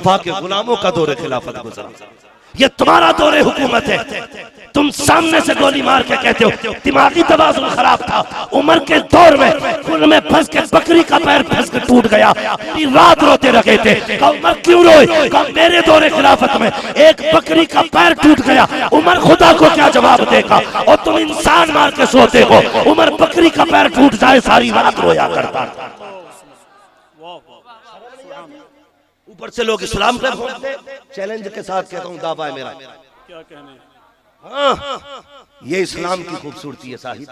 मुस्तफा के गुलामों का दौरे खिलाफत गुजरा, ये तुम्हारा दौरे हुकूमत है। तुम सामने से गोली मार के कहते हो दिमागी तवाज़ुन खराब था। उमर के दौर में खुल में फंस के बकरी का पैर फंस के टूट गया, रात रोते रहे थे। कहा उमर क्यों रोए? कहा मेरे दौरे खिलाफत में एक बकरी का पैर टूट गया। उमर खुदा को क्या जवाब देगा? और तुम इंसान मार के सोते हो। उमर बकरी का पैर टूट जाए सारी रात रोया करता था। ऊपर से लोग इस्लाम पे बोलते, चैलेंज के साथ कहता हूँ दावा है मेरा, क्या कहने। हाँ, ये इस्लाम की खूबसूरती है साहिब,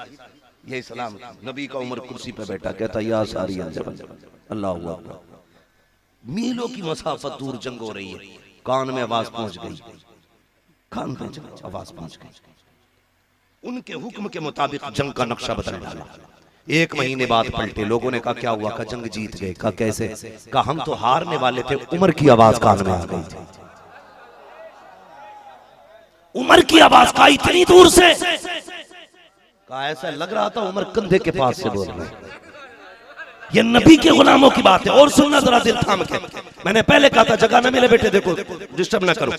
ये इस्लाम। नबी का उमर कुर्सी पे बैठा कहता या सारी अल्लाह हुआ, मीलों की मसाफत दूर जंग हो रही है, कान में आवाज पहुंच गई, कान में आवाज पहुंच गई। उनके हुक्म के मुताबिक जंग का नक्शा बदल डाला। 1 महीने बाद पलटे, लोगों ने कहा क्या हुआ? कहा जंग जीत गए। कहा कैसे? कहा हम तो हारने वाले थे, उमर की आवाज कान में आ गई थी। उमर की आवाज का इतनी दूर से, कहा ऐसा लग रहा था उमर कंधे के पास से बोल रहे। ये नबी के गुलामों की बात है। और सुनना जरा दिल थाम के, मैंने पहले कहा था जगह ना मिले बेटे, देखो डिस्टर्ब ना करो।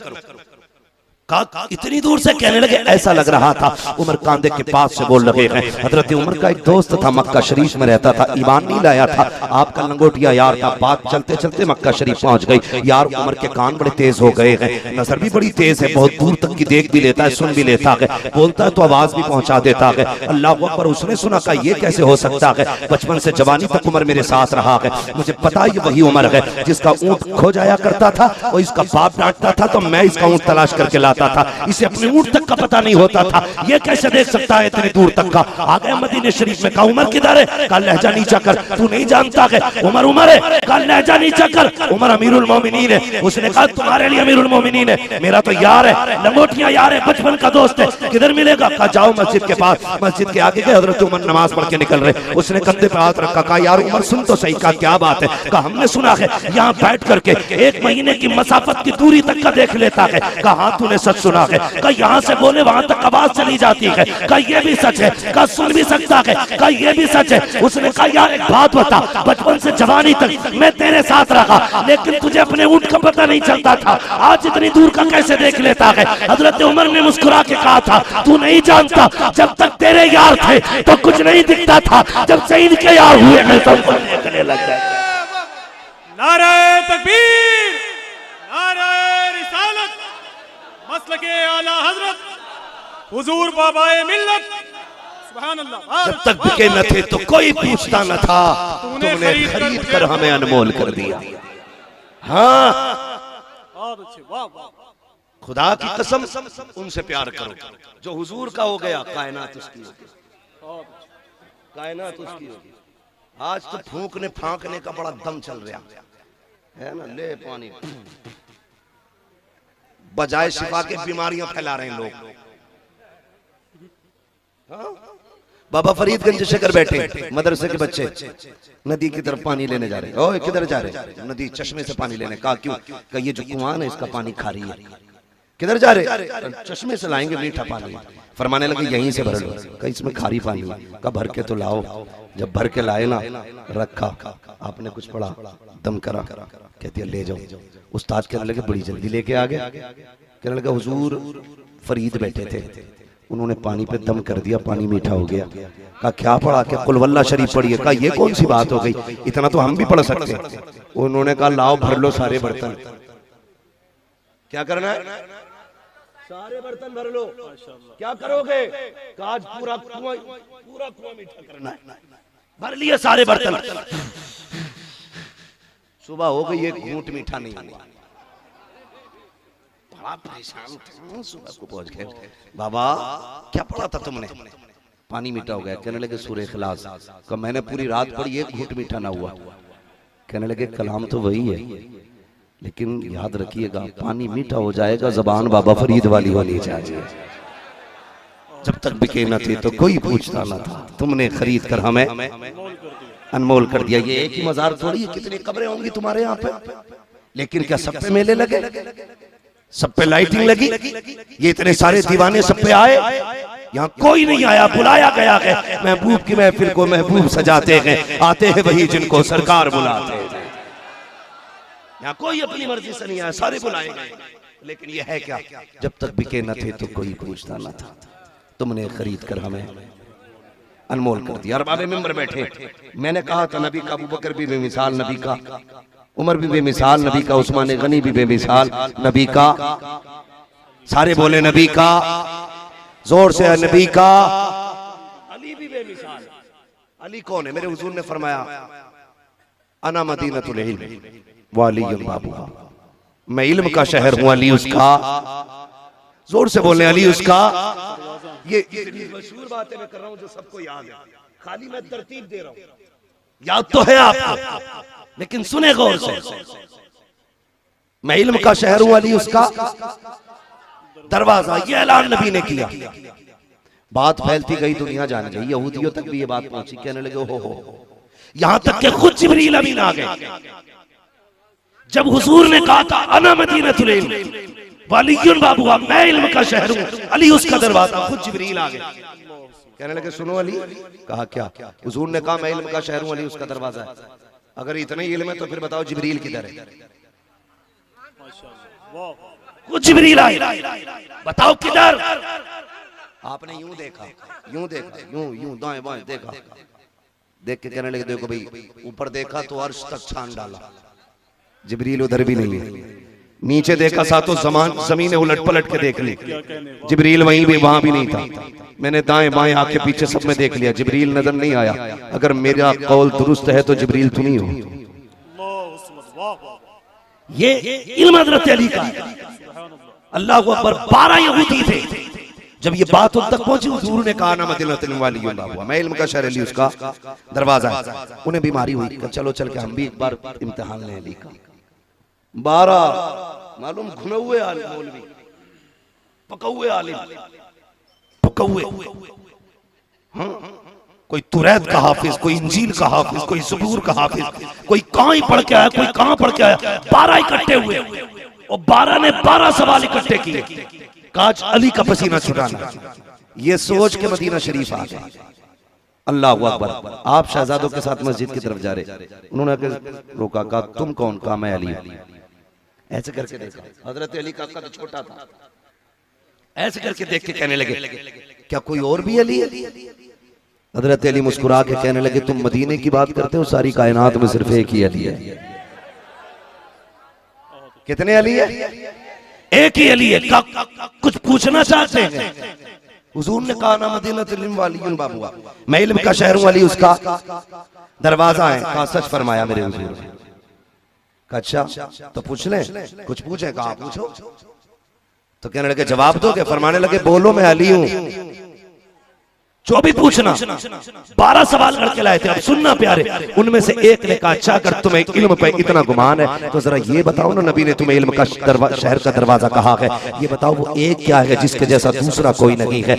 इतनी दूर से कहने लगे ऐसा लग रहा था उमर कांधे के पास से बोल रहे हैं। हजरत उमर का एक दोस्त था, मक्का शरीफ में रहता था, ईमान नहीं लाया था, आपका लंगोटिया यार था। बात चलते चलते मक्का शरीफ पहुंच गई। यार उमर के कान बड़े तेज हो गए हैं, नजर भी बड़ी तेज है, बहुत दूर तक की देख भी लेता है, सुन भी लेता है, बोलता है तो आवाज भी पहुंचा देता है। अल्लाह अकबर। उसने सुना का ये कैसे हो सकता है? बचपन से जवानी तक उमर मेरे साथ रहा है, मुझे पता है वही उमर है जिसका ऊंट खो जाया करता था और इसका बाप डांटता था तो मैं इसका ऊंट तलाश करके लाता था, इसे अपने ऊंट तक का पता नहीं होता था, ये कैसे देख सकता है इतनी दूर तक का? आ गया मदीने शरीफ में। कहा उमर किधर है? कहा लहजा नीचा कर, तू नहीं जानता है उमर उमर है। कहा लहजा नीचा कर, उमर अमीरुल मोमिनीन है। उसने कहा तुम्हारे लिए अमीरुल मोमिनीन है, मेरा तो यार है, लंगोटिया यार है, बचपन का दोस्त है, किधर मिलेगा? कहा जाओ मस्जिद के पास। मस्जिद के आगे गए, हजरत उमर नमाज पढ़ के निकल रहे। उसने कंधे पे हाथ रखा, कहा यार उमर सुन तो सही। कहा क्या बात है? कहा हमने सुना है यहाँ बैठ करके 1 महीने की मसाफत की दूरी तक का देख लेता है। कहा हाँ तूने सच सुना है। कहा यहाँ से बोले वहां तक आवाज चली जाती है। कहा ये भी सच है। कहा सुन भी सकता है। कहा ये भी सच है। उसने कहा यार एक बात बता, बचपन से जवानी तक मैं तेरे साथ रहा, लेकिन तुझे अपने ऊंट का पता नहीं चलता था, आज इतनी दूर का कैसे देख लेता है? हजरत उमर ने मुस्कुरा के कहा था तू नहीं जानता, जब तक तेरे यार थे तो कुछ नहीं दिखता था, जब से इनके यार हुए हैं सब कुछ देखने लग गए। नारे तकबीर, नारे रिसालत, मसलके आला हजरत हुजूर बाबाए मिल्लत, सुभान अल्लाह। जब तक बिके न थे तो कोई पूछता न था, तुमने खरीद कर हमें अनमोल कर दिया। हाँ बहुत अच्छे, वाह वाह। खुदा की कसम उनसे प्यार करो, जो हुजूर का हो गया कायनात उसकी होगी, कायनात उसकी होगी। आज तो फूंकने फांकने का बड़ा दम चल रहा है ना, ले पानी बजाय शिफा के बीमारियां फैला रहे हैं लोग। हाँ? बाबा फरीदगंज शकर बैठे, मदरसे के बच्चे नदी की तरफ पानी लेने जा रहे हैं। ओए किधर जा रहे? नदी चश्मे से पानी लेने। कहा क्यों? कहा ये जो कुआं है इसका पानी खारी है। किधर जा रहे? चश्मे से लाएंगे मीठा पानी। फरमाने लगे यहीं से भर लो। कहा इसमें खारी पानी है। कहा भर के तो लाओ। जब भर के लाए ना, रखा, आपने कुछ पढ़ा, दम करा, कहती है ले जाओ। उस्ताद कहने लगे बड़ी जल्दी लेके आ गए। कहने लगा हुजूर फरीद बैठे थे, उन्होंने पानी पे दम कर दिया, पानी मीठा हो गया। कहा क्या पढ़ा? क्या कुल वल्लाह शरीफ पढ़िए। कहा ये कौन सी बात हो गई, इतना तो हम भी पढ़ सकते हैं। उन्होंने कहा लाओ भर लो सारे बर्तन। क्या करना है? सारे बर्तन भर लो। क्या करोगे? आज पूरा कुआं मीठा करना है। भर लिए सारे बर्तन। सुबह हो गई, एक घूंट मीठा नहीं हुआ। बड़ा परेशान था, सुबह को पहुंच गए। बाबा क्या पढ़ा था तुमने? पानी मीठा हो गया। कहने लगे सूरह इखलास। कहा मैंने पूरी रात पढ़ी, एक घूंट मीठा ना हुआ। कहने लगे कलाम तो वही है, लेकिन याद रखिएगा पानी मीठा हो जाएगा, जबान बाबा फरीद वाली होनी चाहिए। जब तक बिके न थे तो कोई पूछता न था, तुमने खरीद कर हमें अनमोल कर दिया। ये एक ही मजार थोड़ी है, कितनी कब्रें होंगी तुम्हारे यहाँ पे। लेकिन क्या सब पे मेले लगे, सब पे लाइटिंग लगी? ये इतने सारे दीवाने सब पे आए, यहाँ कोई नहीं आया, बुलाया गया है। महबूब की महफिल को महबूब सजाते हैं, आते हैं वही जिनको सरकार बुलाते हैं। यहाँ कोई अपनी मर्जी से नहीं आया, सारे बुलाए गए। लेकिन ये है क्या, जब तक बिके न थे तो कोई पूछता न था, तुमने खरीद कर हमें अनमोल कर दिया। अरबाब मिंबर बैठे, मैंने कहा था नबी का अबू बकर भी बेमिसाल, नबी का उमर भी बेमिसाल, नबी का उस्मान गनी भी बेमिसाल, नबी का, सारे बोले नबी का, जोर से नबी का, अली भी बेमिसाल। अली कौन है? मेरे हुजूर ने फरमाया अना मदीनतुल इल्म व अलीयुल बाबुहा, मैं इल्म का शहर हूं, अली उसका। जोर से बोले अली उसका। ये मशहूर बातें मैं कर रहा हूं जो सबको याद है, खाली मैं तरतीब दे रहा हूं, याद तो है आपको, लेकिन सुने गौर से। मैं इल्म का शहर हूं, अली उसका दरवाजा, ये ऐलान नबी ने किया। बात फैलती गई, दुनिया जान गई, यहूदियों तक भी ये बात पहुंची, कहने लगे हो यहां तक कि खुद जिब्रील अमीन आ गए। जब हुजूर ने कहा था अना मदीनतुल इल्म व अलीयुल बाबुहा, मैं इल्म का शहर हूं, अली उसका दरवाजा, खुद जिब्रील आ गए। कहने लगे सुनो अली। कहा क्या? हुजूर ने कहा मैं इल्म का शहर हूं, अली उसका दरवाजा है। अगर इतना ही इल्म है तो फिर बताओ जिब्रील किधर है? खुद जिब्रील आए, बताओ किधर? आपने यूं देखा, यूं देखा, यूं यूं दाएं बाएं देखा, देख के कहने लगे देखो भाई, ऊपर देखा तो अर्श तक छान डाला, जिब्रील उधर भी नहीं है। नीचे देखा सातों जमीनें उलट पलट के देख ली, जिब्रील वहीं भी, वहां भी नहीं था। मैंने दाएं बाएं आके पीछे सब में देख लिया, जिब्रील नजर नहीं आया। अगर मेरा कौल दुरुस्त है तो जिब्रील तुम ही हो। ये इल्म हज़रत अली का। अल्लाह अकबर। 12 यहूदी थे। जब ये बात उन तक पहुंची, हुजूर ने कहा ना मदीनतुल वाली बाबू, मैं इल्म का शहर, अली उसका दरवाजा है। उन्हें बीमारी हुई, चलो चल के हम भी एक बार इम्तिहान लें अली का। 12 मालूम घुमे हुए आलिम, मौलवी पकौए आलिम, पकौए। हाँ, कोई तुरैत का हाफिज, कोई इंजील का हाफिज, कोई ज़बूर का हाफिज, कोई कहां ही पढ़ के आया, कोई कहां पढ़ के आया। 12 इकट्ठे हुए और 12 ने 12 सवाल इकट्ठे किए, काज अली का पसीना छुटाना। ये सोच के मदीना शरीफ आ गए। अल्लाह अकबर। आप शहजादों के साथ मस्जिद की तरफ जा रहे, उन्होंने रोका, कहा तुम कौन? कहा मैं अली। ऐसे करके देखा, हजरत अली का कद छोटा था, ऐसे करके देख के कहने लगे क्या कोई और भी अली है? हजरत अली मुस्कुरा के कहने लगे तुम मदीने की बात करते हो, सारी कायनात में सिर्फ एक ही अली है। कितने अली है? एक ही अली है। कुछ पूछना चाहते हैं? हुजूर ने कहा ना मदीनतुल इल्म वालियुल बाबुहा, मैं इल्म का शहर हूं, अली उसका दरवाजा है। कहा सच फरमाया मेरे हुजूर ने। कहा अच्छा तो पूछ लें, कुछ पूछे? कहा पूछो। तो कहने लगे जवाब दोगे? फरमाने लगे बोलो मैं अली हूं, जो भी पूछना। 12 सवाल करके लाए थे। अब सुनना प्यारे, उनमें से एक ने कहा अच्छा अगर तुम्हें इल्म पे इतना गुमान है तो जरा ये बताओ ना, नबी ने तुम्हें इल्म का शहर का दरवाजा कहा है, ये बताओ वो एक क्या है जिसके जैसा दूसरा कोई नहीं है।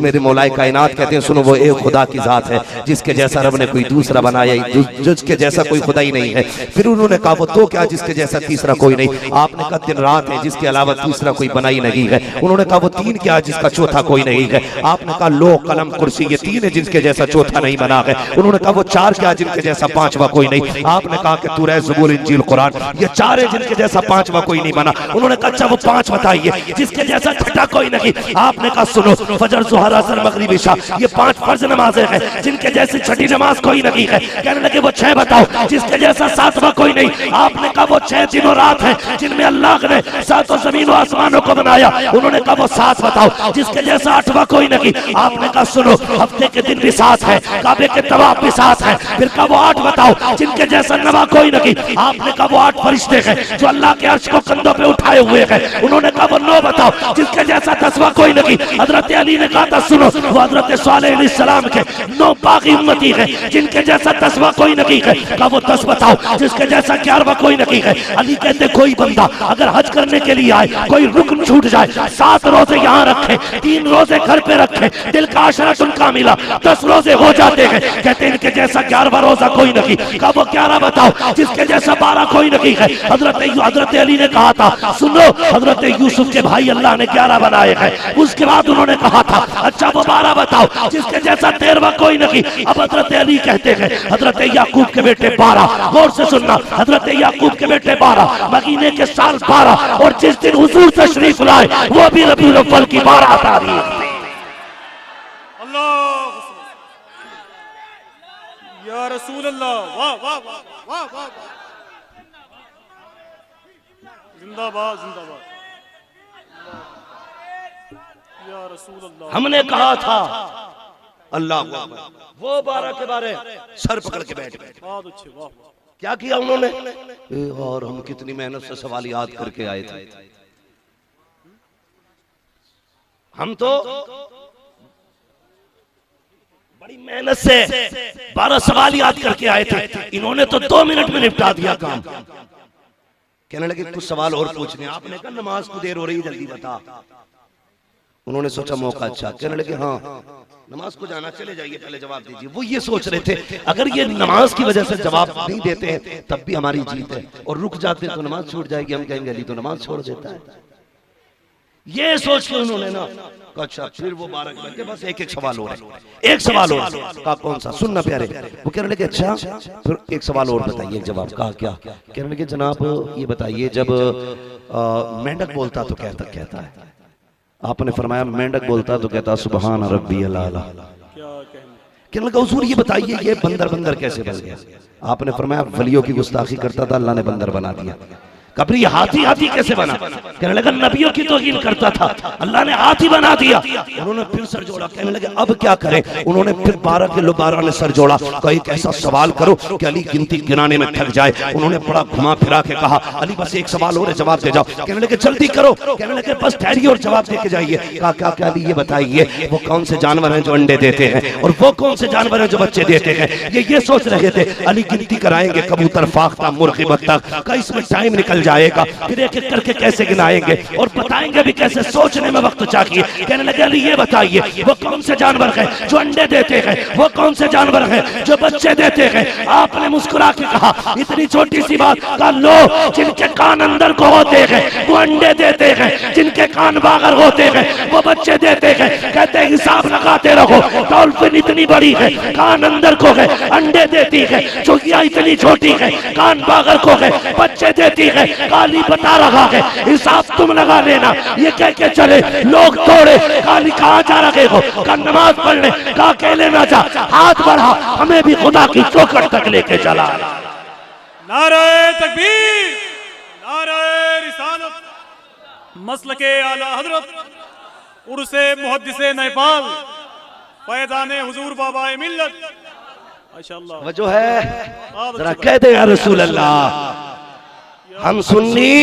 मेरे मौलाए कायनात कहते हैं सुनो, वो एक खुदा की जात है जिसके जैसा रब ने कोई दूसरा बनाया, जिसके जैसा कोई खुदा ही नहीं है। फिर उन्होंने कहा वो तो क्या जिसके जैसा तीसरा कोई नहीं? आपने कहा दिन रात है जिसके अलावा तीसरा कोई बना ही नहीं है। उन्होंने कहा वो 3 क्या जिसका चौथा कोई नहीं है? आपने कहा लो कलम कुर्सी, ये 3 है जिनके जैसा चौथा नहीं बना है। उन्होंने कहा वो 4 क्या जिनके जैसा 5वां कोई नहीं? आपने कहा कि तौरात, ज़बूर, इंजील, कुरान, ये 4 है जिनके जैसा 5वां कोई नहीं बना। उन्होंने कहा अच्छा वो 5 बताइए जिसके जैसा छठा कोई नहीं। आपने कहा सुनो, फजर, ज़ुहर, असर, मगरिब, इशा, ये 5 फर्ज नमाजें हैं जिनके जैसी छठी नमाज कोई नहीं है। कहने लगे वो 6 बताओ जिसके जैसा 7वां कोई नहीं। आपने कहा वो 6 दिनों रात है जिनमें अल्लाह ने 7 ज़मीन और आसमानों को बनाया। उन्होंने कहा वो 7 बताओ जिसके जैसा 8वां कोई नहीं। आपने कहा सुनो, हफ्ते के दिन भी 7 है, काबे के तवाफ भी 7 है। फिर कहा वो 8 बताओ जिनके जैसा नवा कोई नहीं। आपने कहा वो 8 फरिश्ते हैं जो अल्लाह के अर्श को कंधों पे उठाए हुए हैं। उन्होंने कहा वो 9 बताओ जिसके जैसा 10वां कोई नहीं। हजरत अली ने कहा था सुनो, वो हजरत सालेह अलैहिस्सलाम के 9 बाकी उम्मती हैं जिनके जैसा 10वां कोई नहीं है। कहा वो 10 बताओ जिसके जैसा 11वां कोई नहीं है। अली कहते कोई बंदा अगर हज करने के लिए आए, कोई रुकन छूट जाए, 7 रोजे यहाँ रखे, 3 रोजे घर पे रखे, दिल का आशा अशरतुन कामिला, 10 रोजे हो जाते हैं। कहते इनके जैसा 11वां रोजा कोई नहीं। कहा वो 11 बताओ जिसके जैसा 12 कोई नहीं है। हजरत अली ने कहा था सुनो, हजरत यूसुफ के भाई अल्लाह ने 11 बनाए हैं। उसके बाद उन्होंने कहा था अच्छा वो 12 बताओ जिसके जैसा 13वां कोई नहीं। अब हजरत अली कहते हैं हजरत याकूब के बेटे 12, गौर से सुनना, हजरत याकूब के बेटे 12, महीने के साल 12, और जिस दिन हुजूर तशरीफ लाए वो भी रबीउल अव्वल की 12 तारीख थी। अल्लाह या रसूल अल्लाह, वाह वाह वाह वाह वाह, जिंदाबाद जिंदाबाद या रसूल अल्लाह। हमने कहा था अल्लाह वो 12 के बारे सर पकड़ के बैठ गए। बहुत अच्छे, वाह वाह। क्या किया उन्होंने? और हम कितनी मेहनत से सवाल याद करके आए थे। हम तो बड़ी मेहनत से 12 सवाल याद करके आए थे। इन्होंने तो 2 मिनट में निपटा दिया काम। कहने लगे कुछ सवाल और पूछने। आपने कहा नमाज को देर हो रही, जल्दी बता। उन्होंने सोचा मौका अच्छा। कहने लगे हाँ नमाज को जाना, चले जाइए, पहले जवाब दीजिए। वो ये सोच रहे थे अगर ये नमाज की वजह से जवाब नहीं देते हैं तब भी हमारी जीत है, और रुक जाते तो नमाज छूट जाएगी। हम कहेंगे अली तो नमाज छोड़ देता है। ये सोच के उन्होंने ना अच्छा फिर वो 12 के बस एक सवाल और है, एक सवाल और। कहा कौन सा? सुनना प्यारे। वो कहने लगे अच्छा फिर एक सवाल और बताइए, एक जवाब। कहा क्या? कहने लगे जनाब ये बताइए जब मेंढक बोलता तो कहता है। आपने फरमाया मेंढक बोलता तो कहता सुबहान रब्बियल आला। कहने लगा हुजूर ये बताइए ये बंदर कैसे बन गया? आपने फरमाया वलियों की गुस्ताखी करता था, अल्लाह ने बंदर बना दिया। कभी ये हाथी कैसे बना? कहने लगा नबियों की तौहीन करता था, अल्लाह ने हाथी बना दिया। उन्होंने फिर सर जोड़ा। कहने लगे अब क्या करें? उन्होंने फिर 12 के 12 ने सर जोड़ा। कहा एक ऐसा सवाल करो कि अली गिनती गिनाने में थक जाए। उन्होंने बड़ा घुमा फिरा के कहा अली बस एक सवाल और है, जवाब दे जाओ। कहने लगे जल्दी करो। कहने लगे बस ठहरिए और जवाब दे के जाइए। कहा क्या अली ये बताइए वो कौन से जानवर हैं जो अंडे देते हैं, और वो कौन से जानवर हैं जो बच्चे देते हैं? ये सोच रहे थे। अली गिनती कराएंगे कबूतर, फाख्ता, मुर्गी, बत्तख का, इसमें टाइम निकल जाएगा, फिर एक एक करके कैसे गिनाएंगे और बताएंगे भी कैसे, सोचने में वक्त चाहिए। कहने लगे अली ये बताइए वो कौन से जानवर हैं जो अंडे देते हैं, वो कौन से जानवर हैं जो बच्चे देते हैं? आपने मुस्कुरा के कहा इतनी छोटी सी बात का लो, जिनके कान अंदर को होते हैं वो अंडे देते हैं, जिनके कान बाहर होते हैं वो बच्चे देते हैं। कहते हैं हिसाब लगाते रहो, डॉल्फिन इतनी बड़ी है, कान अंदर को है, अंडे देती है। चुहिया इतनी छोटी है, कान बाहर को है, बच्चे देती है। काली बता रहा है हिसाब तुम लगा लेना। ये कह के चले, लोग तोड़े। काली कहाँ जा रहे हो? का नमाज पढ़ने। का अकेले ना जा, हाथ बढ़ा, हमें भी खुदा की चौखट तक लेके चला। नारे तकबीर, नारे रिसालत, मसलके आला हजरत, उर्से मुहद्दिसे नेपाल, फैज़ाने हुजूर बाबाए मिल्लत। माशाअल्लाह वजह है जरा कह दे या रसूल अल्लाह। हम सुन्नी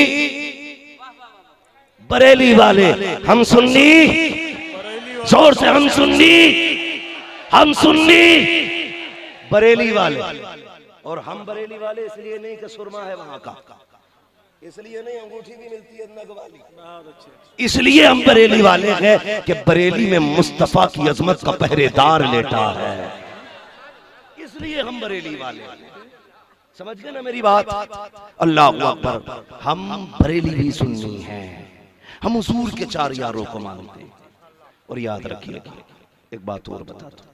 बरेली वाले, हम सुन्नी, जोर से हम सुन्नी बरेली वाले। और हम बरेली वाले इसलिए नहीं कि सुरमा है वहां का, इसलिए नहीं अंगूठी भी मिलती है नग वाली, इसलिए हम बरेली वाले हैं कि बरेली में मुस्तफा की अजमत का पहरेदार लेटा है, इसलिए हम बरेली वाले हैं। समझ गए ना मेरी बात? अल्लाह अकबर। हम बरेली भी सुन्नी हैं, हम हुजूर के 4 यारों को मानते हैं। और याद रखिए एक बात और बता दो,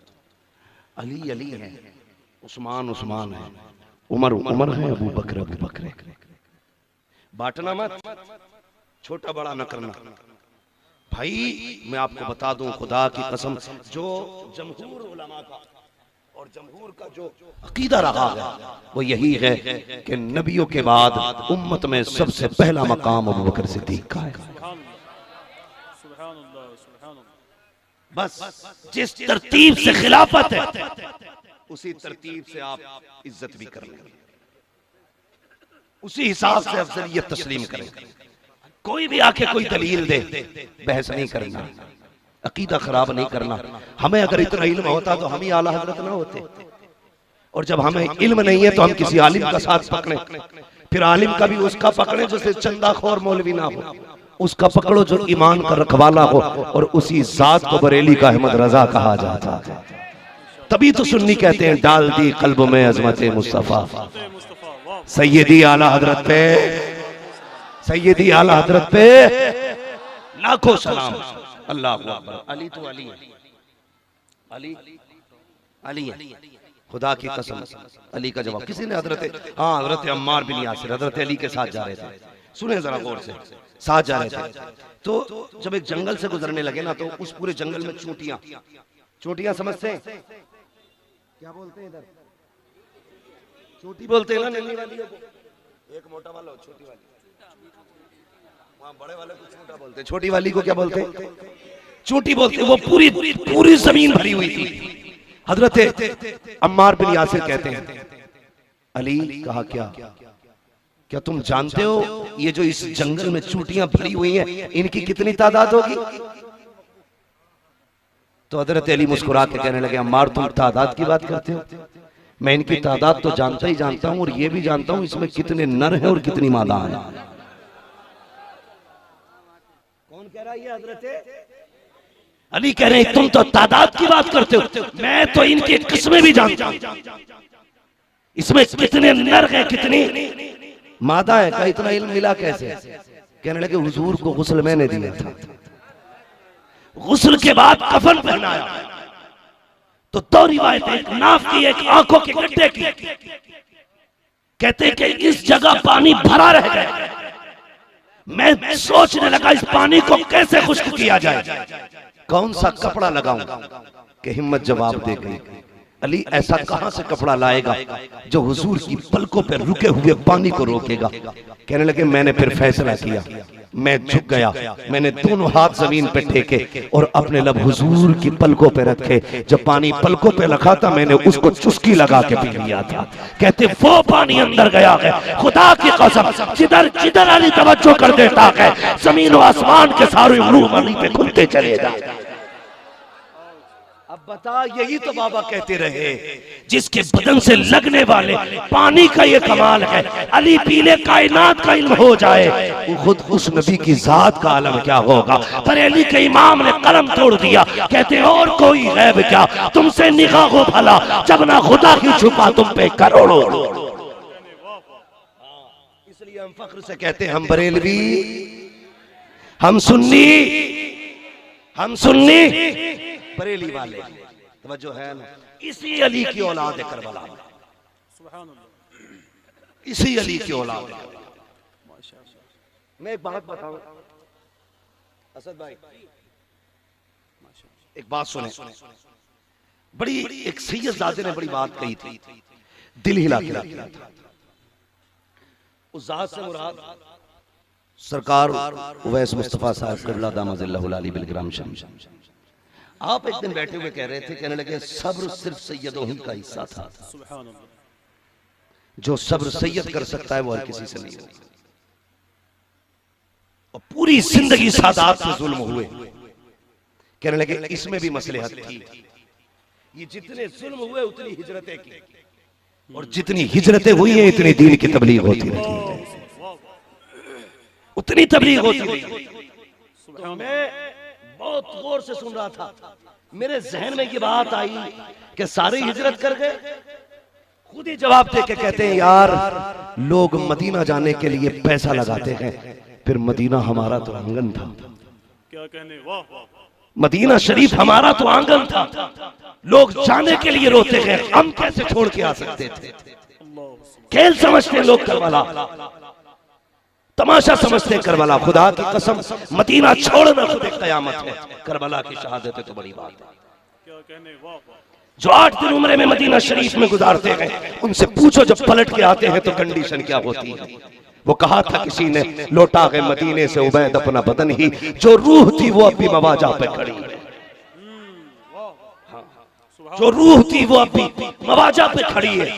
अली अली है, उस्मान उस्मान है, उमर है, अबू बकर है। बांटना मत, छोटा बड़ा न करना भाई। मैं आपको बता दूं खुदा की कसम, जो जमहूर उलमा का और जमहूर का जो अकीदा रहा है वो यही है कि नबियों के बाद उम्मत में सबसे पहला मकाम अबू बकर सिद्दीक का है। बस जिस तरतीब से खिलाफत है उसी तरतीब से आप इज्जत भी करेंगे, उसी हिसाब से अफजलियत तस्लीम करेंगे। कोई भी आके कोई दलील दे, बहस नहीं करना, अकीदा खराब नहीं करना। हमें अगर इतना इल्म होता तो हम ही आला हजरत ना होते, और जब हमें इल्म नहीं है तो हम किसी आलिम का साथ पकड़े, फिर आलिम का भी उसका पकड़े जिससे चंदाखोर मौलवी ना हो। उसका पकड़ो जो ईमान का रखवाला हो, और उसी जात को बरेली का अहमद रजा कहा जाता है। तभी तो सुन्नी कहते हैं डाल दी कल्ब में अजमत मुस्तफा। सैयदी आला हजरत पे, सैयदी आला हजरत पे लाखों सलाम। अल्लाह अकबर। अली तो अली है, अली अली है, खुदा की कसम। अली का जवाब किसी ने हजरत, हाँ हजरत अम्मार बिन यासिर हजरत अली के साथ जा रहे थे, सुने जरा गौर से, साथ जा रहे थे तो जब एक जंगल से गुजरने लगे ना, तो उस पूरे जंगल में चूंटियां, चूंटियां समझते हैं क्या बोलते हैं इधर? चोटी बोलते हैं ना नन्ही वाली को, एक मोटा वाला और छोटी वाली, वहां बड़े वाले को छोटा बोलते हैं, छोटी वाली को क्या बोलते हैं? चोटी बोलते हैं। वो पूरी पूरी जमीन भरी हुई थी। हजरत अम्मार बिन यासिर कहते हैं, अली कहा क्या तुम जानते हो ये जो इस जंगल में चूटियां भरी हुई हैं, इनकी कितनी तादाद होगी? तो हजरत अली मुस्कुरा के कहने लगे, अम्मार तुम तादाद की बात करते हो? मैं इनकी तादाद तो जानता ही जानता हूं, और ये भी जानता हूं इसमें कितने नर हैं और कितनी मादा हैं। कौन कह रहा है ये? हजरत अली कह रहे हैं तुम तो तादाद की बात करते हो, मैं तो इनकी किस्में भी जानता हूं, इसमें कितने नर हैं कितनी मादा है। का इतना इल्म मिला कैसे? कहने लगे हुजूर को गुस्ल मैंने दिया था, गुस्ल के बाद कफन पहनाया। तो दो रिवायतें, एक नाफ की एक आंखों के गड्ढे की। कहते कि इस जगह पानी भरा रह गया, मैं सोचने लगा इस पानी को कैसे खुश्क किया जाए, कौन सा कपड़ा लगाऊं? कि हिम्मत जवाब दे गई, अली ऐसा कहां से कपड़ा लाएगा जो हुजूर की पलकों पर रुके हुए पानी को रोकेगा। कहने लगे मैंने फिर फैसला किया, मैं झुक गया, मैंने दोनों हाथ जमीन पे टेके और अपने लब हुजूर की पलकों पे रखे। जब पानी पलकों पे रखा था मैंने उसको चुस्की लगा के पी लिया था। कहते वो पानी अंदर गया है, खुदा की कसम जिधर जिधर अली तवज्जो कर देता है जमीन और आसमान के सारे उलूम अली पे खुलते चले जाते। अब बता, यही तो बाबा कहते रहे, जिसके बदन से लगने वाले पानी का ये कमाल है, अली पीले कायनात का इल्म हो जाए, वो खुद उस नबी की जात का आलम क्या होगा। पर अली के इमाम ने कलम तोड़ दिया, कहते और कोई गैब क्या, तुमसे निगाह हो भला, जब ना खुदा की छुपा तुम पे करोड़ों। इसलिए हम फख्र से कहते हैं हम बरेलवी, हम सुन्नी बरेली वाले। तवज्जो है ना? इसी अली की औलाद है करबला, इसी अली की औलाद है। मैं एक बात बताऊं असद भाई, एक बात सुने, बड़ी एक सैयदजादे ने बड़ी बात कही थी, दिल हिला के रखा था। उस जात से मुराद सरकार उवैस मुस्तफा साहब क़िबला दामजिल्लहुल अली बिलग्राम शम। आप एक दिन बैठे हुए कह रहे थे, कहने लगे सब्र सिर्फ सैयदों ही का हिस्सा था, जो सब्र सैयद कर सकता है वो हर किसी से नहीं होगा। और पूरी जिंदगी सादात से जुल्म हुए। कहने लगे इसमें भी मसलहत थी, ये जितने जुल्म हुए उतनी हिजरतें की, और जितनी हिजरतें हुई हैं इतनी दीन की तबलीग होती रही, उतनी तबलीग होती रही। तो मैं बहुत गौर से सुन रहा था, मेरे जहन में ये बात आई कि सारे हिजरत कर गए। खुद ही जवाब दे के कहते हैं यार लोग मदीना जाने के लिए पैसा लगाते हैं, फिर मदीना हमारा तो आंगन था। क्या कहने, वाह वाह, मदीना शरीफ हमारा तो आंगन था, लोग जाने के लिए रोते हैं, हम कैसे छोड़ के आ सकते थे। खेल समझते लोग करबला, तमाशा समझते करबला। खुदा की कसम मदीना छोड़ना खुद एक कयामत है, करबला की शहादत तो बड़ी बात है। क्या कहने, वाह वाह। जो 8 दिन उम्रे में मदीना शरीफ में गुजारते हैं उनसे पूछो जब पलट के आते हैं तो कंडीशन क्या होती है। वो कहा था किसी ने, लौटा गए मदीने से उबैद अपना बदन ही, जो रूह थी वो अभी मवाजा पे खड़ी है, जो रूह थी वो अभी मवाजा पे खड़ी है।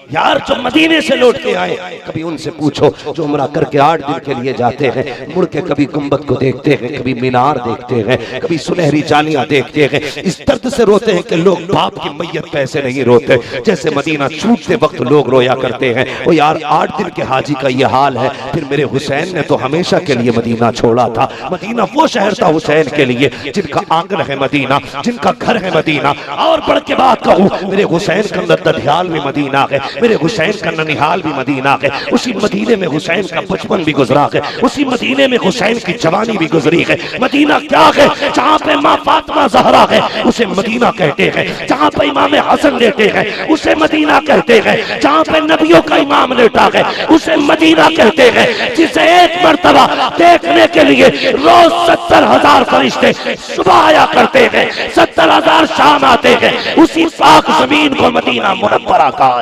यार जो मदीने से लौट के आए, कभी उनसे पूछो जो उम्रा करके 8 दिन के लिए जाते हैं, मुड़ के कभी गुंबद को देखते हैं, कभी मीनार देखते हैं, कभी सुनहरी जालियां देखते हैं, इस दर्द से रोते हैं कि लोग बाप की मैयत पे ऐसे नहीं रोते जैसे मदीना छूटते वक्त लोग रोया करते हैं। ओ यार 8 दिन के हाजी का ये हाल है, फिर मेरे हुसैन ने तो हमेशा के लिए मदीना छोड़ा था। मदीना वो शहर था हुसैन के लिए जिनका आंगन है मदीना, जिनका घर है मदीना। और बढ़ के बात कहूँ, मेरे हुसैन का दधियाल भी मदीना है, मेरे हुसैन का ननिहाल भी मदीना है। उसी मदीने में हुसैन का बचपन भी गुजरा है, उसी मदीने में हुसैन की जवानी भी गुजरी है। मदीना क्या है? जहाँ पे माँ फातिमा ज़हरा है उसे मदीना कहते हैं, जहाँ पे इमाम हसन लेटे हैं उसे मदीना कहते हैं, जहाँ पे नबियों का इमाम लेटा है उसे मदीना कहते हैं, जिसे एक मर्तबा देखने के लिए रोज 70,000 फरिश्ते सुबह आया करते हैं, 70,000 शाम आते हैं। उसी पाक जमीन को मदीना मुनव्वरा कहा।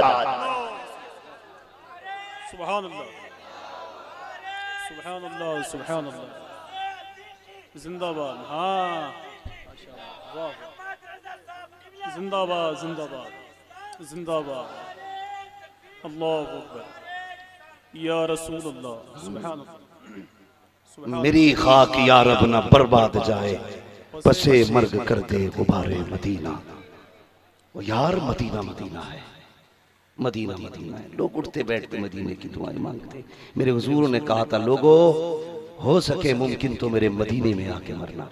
सुभान अल्लाह, सुभान अल्लाह, सुभान अल्लाह, जिंदाबाद। हाँ माशाअल्लाह, वाह, जिंदाबाद, जिंदाबाद, जिंदाबाद, अल्लाहु अकबर, या रसूल अल्लाह, सुभान अल्लाह। मेरी खाक या रब ना बर्बाद जाए, बसे मर्ग कर दे गुबारे मदीना। वो यार मदीना मदीना है, मदीना मदीना है। लोग उठते बैठते मदीने की दुआएं मांगते। मेरे हुजूर ने कहा था, लोगों हो सके मुमकिन तो मेरे मदीने में आके मरना।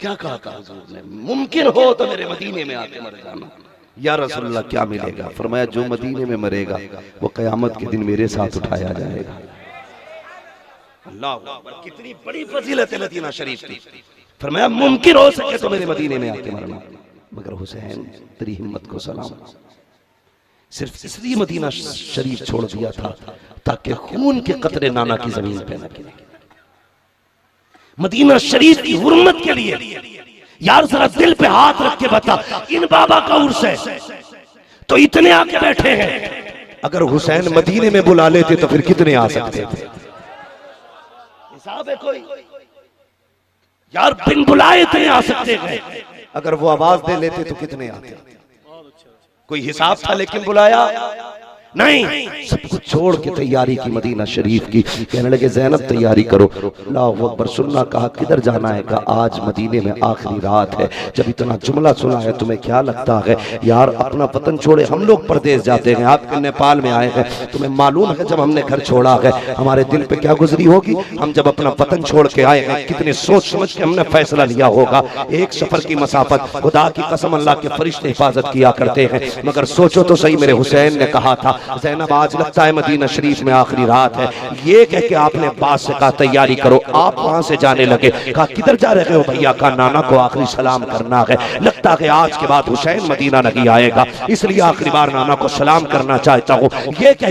क्या कहा था हुजूर ने? मुमकिन हो तो मेरे मदीने में आके मर जाना। या रसूलल्लाह क्या मिलेगा? फरमाया जो मदीने में मरेगा वो क़यामत के दिन मेरे साथ उठाया जाएगा। अल्लाह अकबर, कितनी बड़ी फजीलत है मदीना शरीफ की। फरमाया मुमकिन हो सके तो मेरे मदीने में आके मरना। मगर हुसैन तेरी हिम्मत को सलाम, सिर्फ इसलिए मदीना शरीफ छोड़ दिया था ताकि खून के कतरे नाना की जमीन पे न गिरे। मदीना शरीफ की हुर्मत के लिए यार जरा दिल पे हाथ रख के बता, इन बाबा का उर्स है तो इतने आके बैठे हैं, अगर हुसैन मदीने में बुला लेते तो फिर कितने आ सकते थे? हिसाब है कोई? यार बिन बुलाए इतने आ सकते हैं, अगर वो आवाज दे लेते तो कितने आते? कोई हिसाब था लेकिन बुलाया नहीं। सब कुछ छोड़ के तैयारी की मदीना शरीफ की। कहने लगे ज़ैनब तैयारी करो। अल्लाहु अकबर। सुनना कहा किधर जाना है? कहा आज मदीने में आखिरी रात है। जब इतना जुमला सुना है तुम्हें क्या लगता है? यार अपना वतन छोड़े हम लोग परदेश जाते हैं, आप नेपाल में आए हैं, तुम्हें मालूम है जब हमने घर छोड़ा है हमारे दिल पे क्या गुजरी होगी? हम जब अपना वतन छोड़ के आए हैं कितने सोच समझ के हमने फैसला लिया होगा। एक सफर की मसाफत, खुदा की कसम अल्लाह के फरिश्ते हिफाजत किया करते हैं। मगर सोचो तो सही, मेरे हुसैन ने कहा था ज़ैनब आज लगता है मदीना शरीफ में आखिरी रात है। ये कह के आपने बात से कहा तैयारी करो। आप वहां से जाने लगे। कहा किधर जा रहे हो भैया? का नाना को आखिरी सलाम करना है। लगता है आज के बाद हुसैन मदीना नहीं आएगा, इसलिए आखिरी बार नाना को सलाम करना चाहता हूँ। ये कह